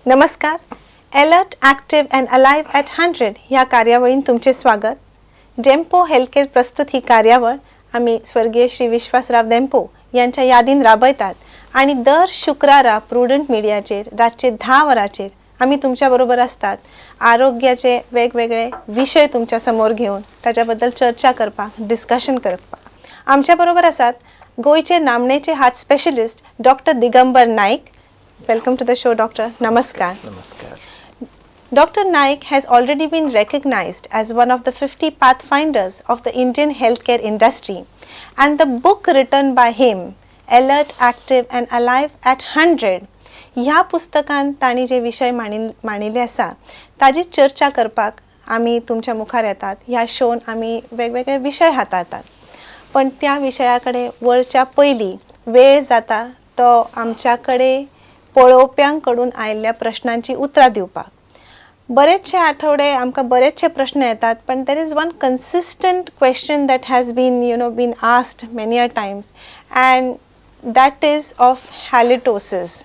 नमस्कार. Alert, active and alive at 100 ह्या कार्यावळीत तुमचे स्वागत. डेम्पो हेल्थकेअर प्रस्तुत ही कार्यावळ आम्ही स्वर्गीय श्री विश्वासराव डेम्पो यांच्या यादीन राबयतात आणि दर शुक्रारा प्रुडंट मिडियाचेर रातचे 10 वरांचेर आम्ही तुमच्याबरोबर असतात. आरोग्याचे वेगवेगळे विषय तुमच्या समोर घेऊन त्याच्याबद्दल चर्चा करपाक, डिस्कशन करपाक आमच्याबरोबर आसात गोयचे नामनेचे heart specialist doctor Digambar Naik. Welcome to the show, Doctor. Namaskar. Namaskar. Dr. Naik has already been recognized as one of the 50 pathfinders of the Indian healthcare industry, and the book written by him, Alert, Active and Alive at 100, ह्या पुस्तकान ताणी जे विषय मांडिल्ले आसा ताजी चर्चा करपाक आमी तुमच्या मुखार येतात. ह्या शोन आमी वेगवेगळे विषय हाताळतात, पण त्या विशयाकडे वळच्या पयलीं वेळ जाता तो आमच्याकडे पळोवप्यांकडून आयिल्ल्या प्रश्नांची उतरां दिवपाक. बरेचशे आठवडे आमकां बरेचशे प्रश्न येतात, पण there is one consistent question that has been asked many a times, and that is of halitosis.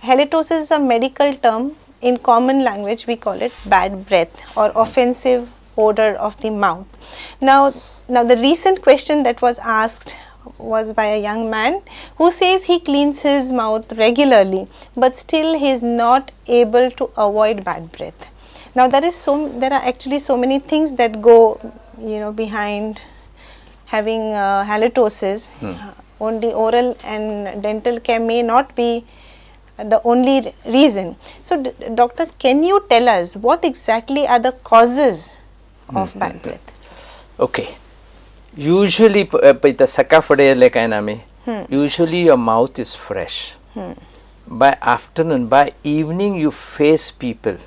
Halitosis is a medical term. In common language we call it bad breath or offensive odor of the mouth. Now the recent question that was asked was by a young man who says he cleans his mouth regularly, but still he is not able to avoid bad breath. Now there are actually so many things that go behind having halitosis. Only oral and dental care may not be the only reason. So doctor, can you tell us what exactly are the causes of bad breath? Okay. Usually usually your mouth is fresh. By afternoon, by evening you face people.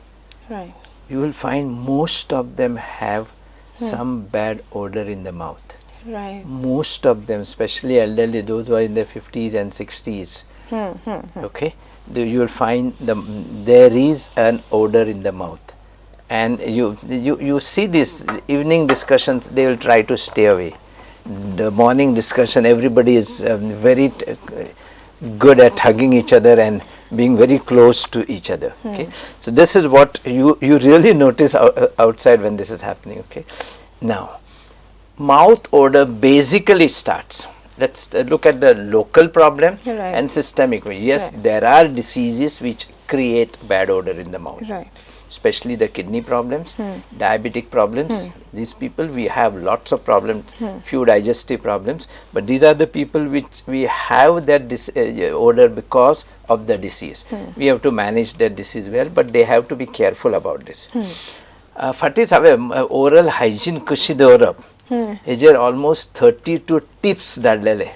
Right. You will find most of them have some bad odor in the mouth. Right. Most of them, especially elderly, those who are in their 50s and 60s. Okay. You will find there is an odor in the mouth, and you see this evening discussions, they will try to stay away. The morning discussion, everybody is very good at hugging each other and being very close to each other. Okay, so this is what you really notice outside when this is happening. Okay, now mouth odor basically starts. Let's look at the local problem and systemic. Yes, there are diseases which create bad odor in the mouth, especially the kidney problems, diabetic problems. These people, we have lots of problems, few digestive problems, but these are the people which we have that odor because of the disease. We have to manage that disease well, but they have to be careful about this. Fatis have oral hygiene kushi dorab. Hejer almost 32 tips dadlele.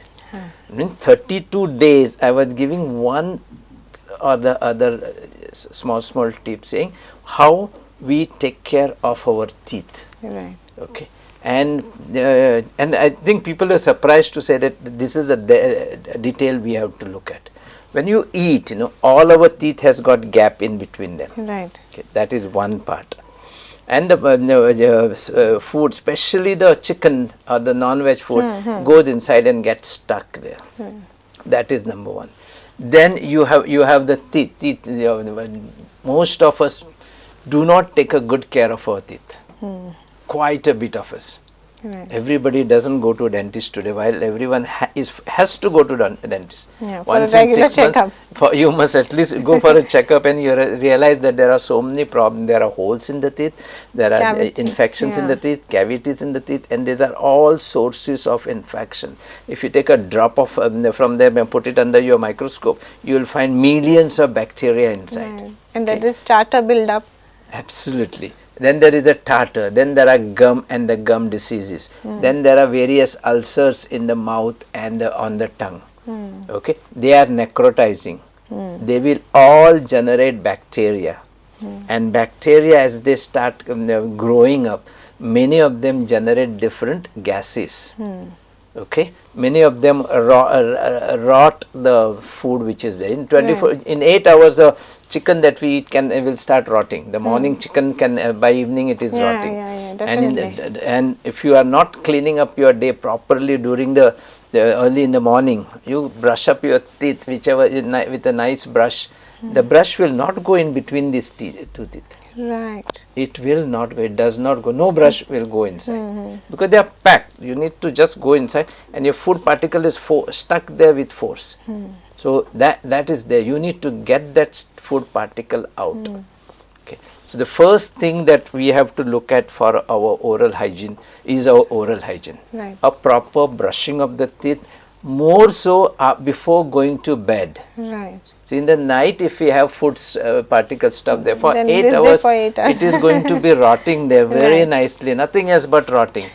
In 32 days I was giving one or the other small tip saying how we take care of our teeth. Right. Okay. And I think people are surprised to say that this is a detail we have to look at. When you eat, all our teeth has got gap in between them. Right. Okay, that is one part. And the food, especially the chicken or the non-veg food, goes inside and gets stuck there. That is number one. Then you have the teeth. Most of us do not take a good care of our teeth. Quite a bit of us. Right. Everybody doesn't go to a dentist today, while everyone has to go to dentist. Yeah, Once for a in regular 6 months, checkup. You must at least go for a checkup, and you realize that there are so many problems. There are holes in the teeth, there are Cavities, infections in the teeth, cavities in the teeth, and these are all sources of infection. If you take a drop of from them and put it under your microscope, you will find millions of bacteria inside. Right. And that is starter build up. Absolutely. Then there is a tartar, then there are gum and the gum diseases, then there are various ulcers in the mouth and on the tongue. Okay, they are necrotizing. They will all generate bacteria, and bacteria, as they start growing up, many of them generate different gases. Okay, many of them rot the food which is there. In 8 hours chicken that we eat will start rotting. The morning chicken can by evening it is rotting. And if you are not cleaning up your day properly during the early in the morning, you brush up your teeth with a nice brush the brush will not go in between these two teeth. Right. It will not go, it does not go, no brush will go inside because they are packed. You need to just go inside and your food particle is stuck there with force. So that is there, you need to get that food particle out. Okay. So the first thing that we have to look at for our oral hygiene is our oral hygiene. Right. A proper brushing of the teeth, more so before going to bed. Right. See, in the night, if we have food particle stuff there for then 8 hours, it is going to be rotting there very nicely, nothing else but rotting.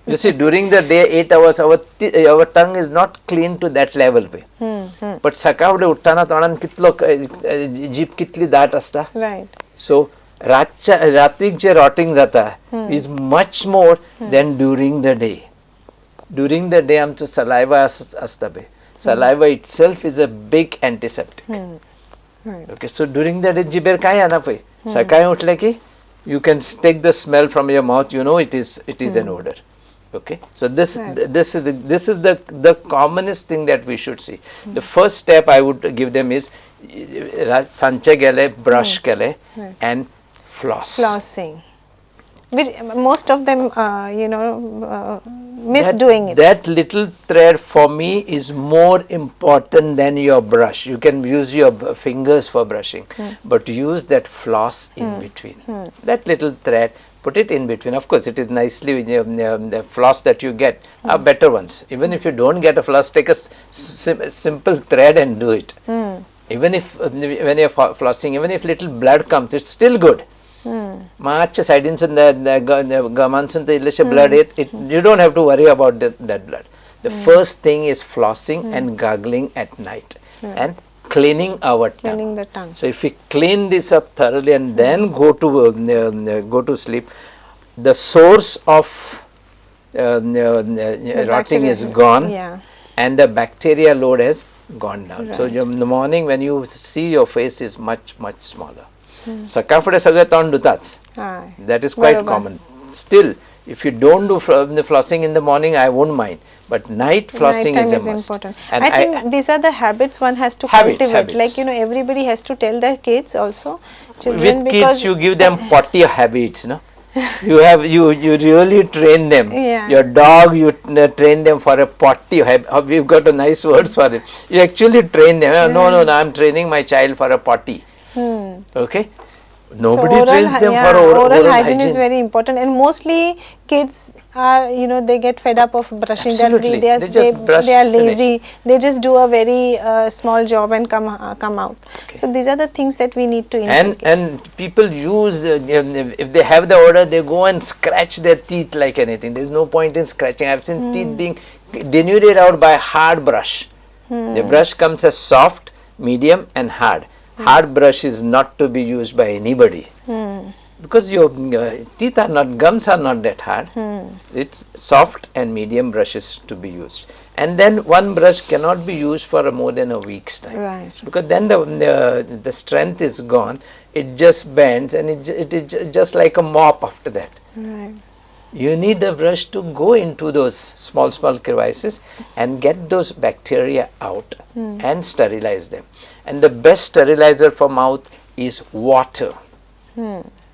You see, during the day, 8 hours, our tongue is not clean to that level. But sakavde uttana tanan kitlo jeep kitli dat asta. Right. So ratik je rotting jata is much more than during the day. During the day, amcho saliva asta be. Saliva itself is a big antiseptic. Right. Okay, so during the day, jiber kai ana pai. Sakai utle ki, you can take the smell from your mouth. You know it is an odor. Okay, so this is the commonest thing that we should see. The first step I would give them is sanche gele, brush gele, and floss. Flossing, which most of them miss doing it. That little thread for me is more important than your brush. You can use your fingers for brushing, but use that floss in between. That little thread, put it in between. Of course, it is nicely the floss that you get are better ones. Even if you don't get a floss, take a simple thread and do it. Even if when you are flossing, even if little blood comes, it's still good. Much side in the blood, you don't have to worry about that blood. The first thing is flossing and gargling at night and cleaning our tongue. Cleaning the tongue. So if we clean this up thoroughly and then go to sleep, the source of rotting is gone, and the bacteria load has gone down. So in the morning when you see, your face is much smaller. Sakafade sagळे तोंड दुताच. That is quite common. Still, if you don't do the flossing in the morning, I won't mind. But night flossing is a must. Important. And I think these are the habits one has to cultivate. Like, everybody has to tell their kids also. Children, with kids, you give them potty habits, no? You really train them. Your dog, you train them for a potty habit. We've got a nice words for it. You actually train them. No, I'm training my child for a potty. Okay, nobody trains them for oral hygiene. Is very important, and mostly kids are, they get fed up of brushing their teeth. They are lazy. They just do a very small job and come out. Okay. So these are the things that we need to inculcate. And people use if they have the odor, they go and scratch their teeth like anything. There is no point in scratching. I've seen teeth being denuded out by hard brush. The brush comes as soft, medium, and hard. Hard brush is not to be used by anybody because your teeth are not, gums are not that hard. It's soft and medium brushes to be used, and then one brush cannot be used for more than a week's time, because then the strength is gone. It just bends and it is just like a mop after that. You need the brush to go into those small crevices and get those bacteria out and sterilize them. And the best sterilizer for mouth is water,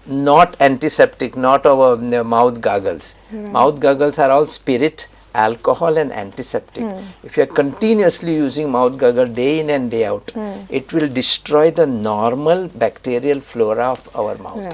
not antiseptic, not our mouth gargles. Mouth gargles are all spirit, alcohol and antiseptic. If you are continuously using mouth gargle day in and day out, it will destroy the normal bacterial flora of our mouth.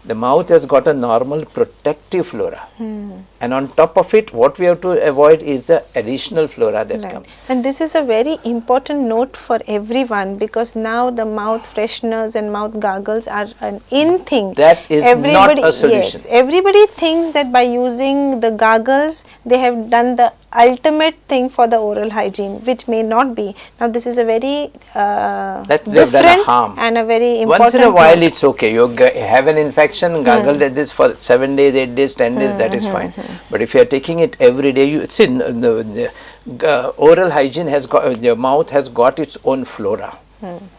The mouth has got a normal protective flora, and on top of it, what we have to avoid is the additional flora that comes. And this is a very important note for everyone, because now the mouth fresheners and mouth gargles are an in thing. That is not a solution. Yes, everybody thinks that by using the gargles, they have done the ultimate thing for the oral hygiene, which may not be. Now this is a very different and a very important. Once in a while it's okay. You have an infection, gargle this for 7 days, 8 days, 10 days, that is fine. But if you are taking it every day, you see the oral hygiene has got, your mouth has got its own flora.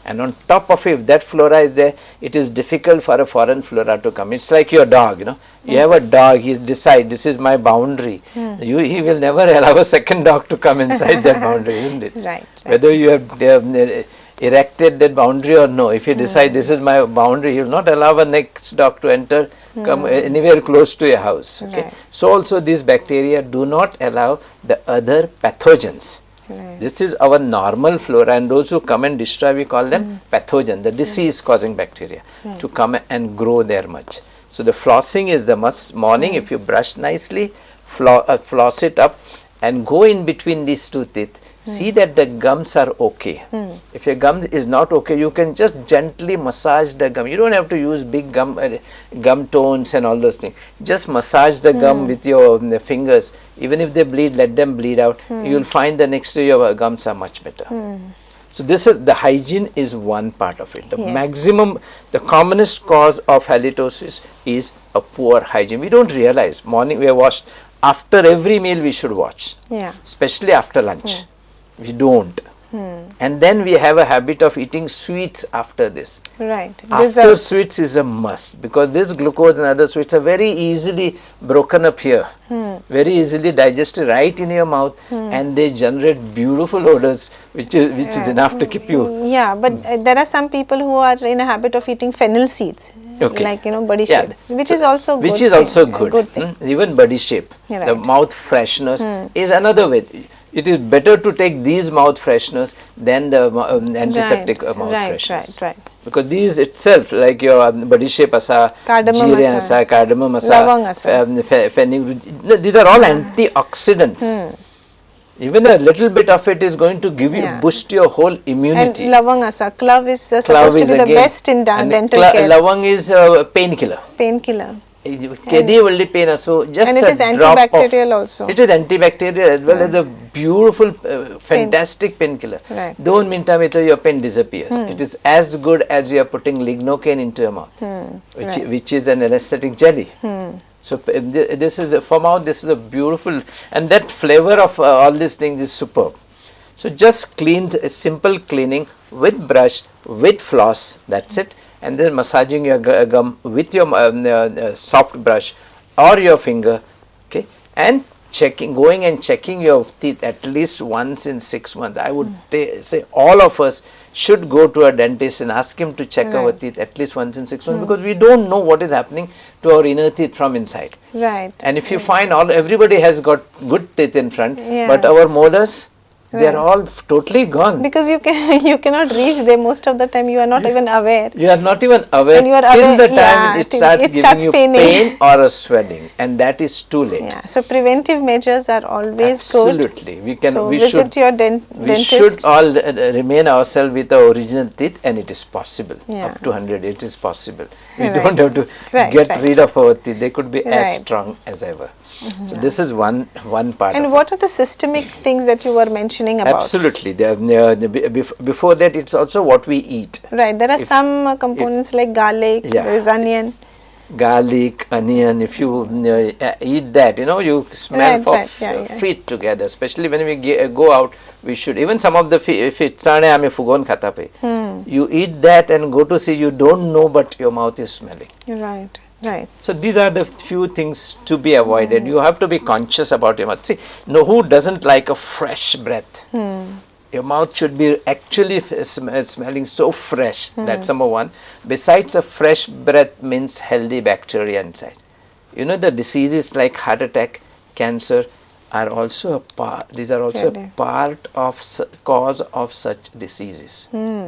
And on top of it, if that flora is there, it is difficult for a foreign flora to come. It's like your dog, You have a dog, he decides this is my boundary. He will never allow a second dog to come inside that boundary, isn't it? Right. Whether you have respected that boundary or no. If you decide this is my boundary, you will not allow a next dog to enter, come anywhere close to your house. Okay. Right. So also these bacteria do not allow the other pathogens. Right. This is our normal flora, and those who come and destroy, we call them pathogen, the disease causing bacteria, to come and grow there much. So the flossing is the must. Morning, if you brush nicely, floss it up and go in between these two teeth. See that the gums are okay. If your gum is not okay, you can just gently massage the gum. You don't have to use big gum tones and all those things. Just massage the gum with your fingers. Even if they bleed, let them bleed out. You will find the next day your gums are much better. So this is the hygiene is one part of it. The maximum, the commonest cause of halitosis is a poor hygiene. We don't realize. Morning we have washed. After every meal we should wash. Especially after lunch. We don't. And then we have a habit of eating sweets after this. Right. After sweets is a must, because this glucose and other sweets are very easily broken up here, very easily digested right in your mouth, and they generate beautiful odors, which is enough to keep you. Yeah, but there are some people who are in a habit of eating fennel seeds, like body shape, which is also good. Which is also good. Even body shape, the mouth fresheners is another way. It is better to take these mouth fresheners than the antiseptic mouth fresheners. Right. Because these itself, like your body shape asa, jeera asa, cardamom asa, lavang asa, fennel, these are all antioxidants. Even a little bit of it is going to give you, boost your whole immunity. And lavang asa, clove is supposed to be the best in dental care. Lavang is painkiller. Painkiller. So just and it is antibacterial also. It is antibacterial as well as a beautiful, fantastic painkiller. Right. 2 minutes mein your pain disappears. It is as good as you are putting lignocaine into your mouth, which is an anesthetic jelly. So this is for mouth. This is a beautiful, and that flavor of all these things is superb. So just simple cleaning with brush, with floss. That's it. And then massaging your gum with your soft brush or your finger, okay, and going and checking your teeth at least once in 6 months. I would say all of us should go to a dentist and ask him to check our teeth at least once in 6 months, because we don't know what is happening to our inner teeth from inside. Right. And if you find everybody has got good teeth in front, but our molars, they are all totally gone. Because you cannot reach them most of the time. You are not even aware. You are not even aware till the time it starts giving you pain or a swelling, and that is too late. Yeah. So preventive measures are always good. Absolutely. We visit your dentist. We should all remain ourselves with our original teeth, and it is possible. Up to 100, it is possible. We don't have to get rid of our teeth. They could be as strong as ever. So this is one part. And what are the systemic things that you were mentioning about? Absolutely. Before that, it's also what we eat. Right. There are some components like garlic, there is onion. Garlic, onion, if you eat that, you smell feet together. Especially when we go out, we should, even some of the feet, you eat that and go to see, you don't know, but your mouth is smelling. Right. Right. So these are the few things to be avoided. You have to be conscious about your mouth. See, who doesn't like a fresh breath? Your mouth should be actually smelling so fresh. That's number one. Besides, a fresh breath means healthy bacteria inside. The diseases like heart attack, cancer are also a part. These are also a part of cause of such diseases.